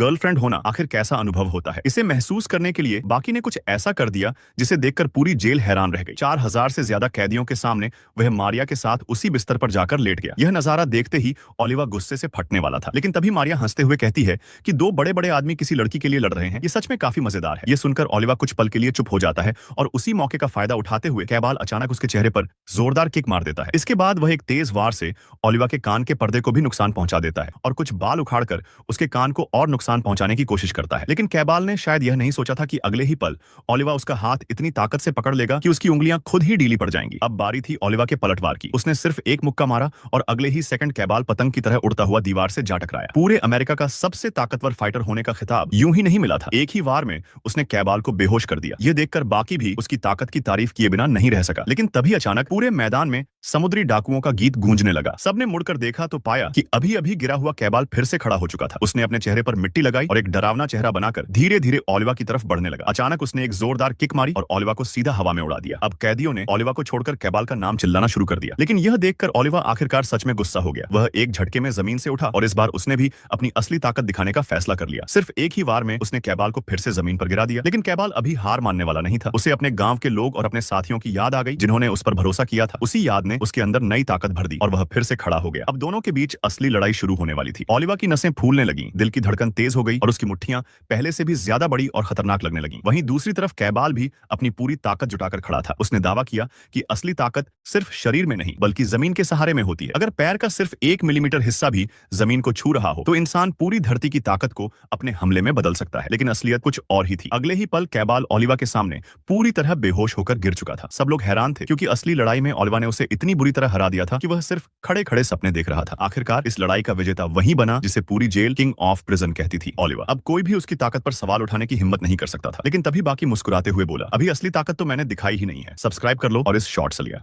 Girlfriend होना आखिर कैसा अनुभव होता है। इसे महसूस करने के लिए बाकी ने कुछ ऐसा कर दिया जिसे देखकर पूरी जेल हैरान रह गई। 4000 से ज्यादा कैदियों के सामने वह मारिया के साथ उसी बिस्तर पर जाकर लेट गया। यह नजारा देखते ही ओलिवा गुस्से से फटने वाला था, लेकिन तभी मारिया हंसते हुए कहती है कि दो बड़े बड़े आदमी किसी लड़की के लिए लड़ रहे हैं। ये सच में काफी मजेदार है। यह सुनकर ओलिवा कुछ पल के लिए चुप हो जाता है और उसी मौके का फायदा उठाते हुए कैबाल अचानक उसके चेहरे पर जोरदार किक मार देता है। इसके बाद वह एक तेज वार से ओलिवा के कान के पर्दे को भी नुकसान पहुंचा देता है और कुछ बाल उखाड़कर उसके कान को और नुकसान पहुंचाने की कोशिश करता है। लेकिन कैबाल ने शायद यह नहीं सोचा था कि अगले ही पल ओलिवा उसका हाथ इतनी ताकत से पकड़ लेगा कि उसकी उंगलियां खुद ही ढीली पड़ जाएंगी। अब बारी थी ओलिवा के पलटवार की। उसने सिर्फ एक मुक्का मारा और अगले ही सेकंड कैबाल पतंग की तरह उड़ता हुआ दीवार से जा टकराया। पूरे अमेरिका का सबसे ताकतवर फाइटर होने का खिताब यूं ही नहीं मिला था, एक ही वार में उसने कैबाल को बेहोश कर दिया। यह देखकर बाकी भी उसकी ताकत की तारीफ किए बिना नहीं रह सका। लेकिन तभी अचानक पूरे मैदान में समुद्री डाकुओं का गीत गूंजने लगा। सबने मुड़कर देखा तो पाया कि अभी अभी गिरा हुआ कैबाल फिर से खड़ा हो चुका था। उसने अपने चेहरे पर मिट्टी लगाई और एक डरावना चेहरा बनाकर धीरे धीरे ओलिवा की तरफ बढ़ने लगा। अचानक उसने एक जोरदार किक मारी और ओलिवा को सीधा हवा में उड़ा दिया। अब कैदियों ने ओलिवा को छोड़कर कैबाल का नाम चिल्लाना शुरू कर दिया। लेकिन यह देखकर ओलिवा आखिरकार सच में गुस्सा हो गया। वह एक झटके में जमीन से उठा और इस बार उसने भी अपनी असली ताकत दिखाने का फैसला कर लिया। सिर्फ एक ही वार में उसने कैबाल को फिर से जमीन पर गिरा दिया। लेकिन कैबाल अभी हार मानने वाला नहीं था। उसे अपने गांव के लोग और अपने साथियों की याद आ गई जिन्होंने उस पर भरोसा किया था। उसी याद ने उसके अंदर नई ताकत भर दी और वह फिर से खड़ा हो गया। अब दोनों के बीच असली लड़ाई शुरू होने वाली थी। ओलिवा की नसें फूलने लगी, दिल की धड़कन तेज हो गई और उसकी मुट्ठियां पहले से भी ज्यादा बड़ी और खतरनाक लगने लगी। वहीं दूसरी तरफ कैबाल भी अपनी पूरी ताकत जुटाकर खड़ा था। उसने दावा किया कि असली ताकत सिर्फ शरीर में नहीं बल्कि जमीन के सहारे में होती है। अगर पैर का सिर्फ 1 मिलीमीटर हिस्सा भी जमीन को छू रहा हो तो इंसान पूरी धरती की ताकत को अपने हमले में बदल सकता है। लेकिन असलियत कुछ और ही थी। अगले ही पल कैबाल ओलिवा के सामने पूरी तरह बेहोश होकर गिर चुका था। सब लोग हैरान थे क्योंकि असली लड़ाई में ओलिवा ने उसे इतनी बुरी तरह हरा दिया था कि वह सिर्फ खड़े खड़े सपने देख रहा था। आखिरकार इस लड़ाई का विजेता वही बना जिसे पूरी जेल किंग ऑफ प्रिजन कहती थी, ओलिवा। अब कोई भी उसकी ताकत पर सवाल उठाने की हिम्मत नहीं कर सकता था। लेकिन तभी बाकी मुस्कुराते हुए बोला, अभी असली ताकत तो मैंने दिखाई ही नहीं है। सब्सक्राइब कर लो और इस शॉर्ट से लिया।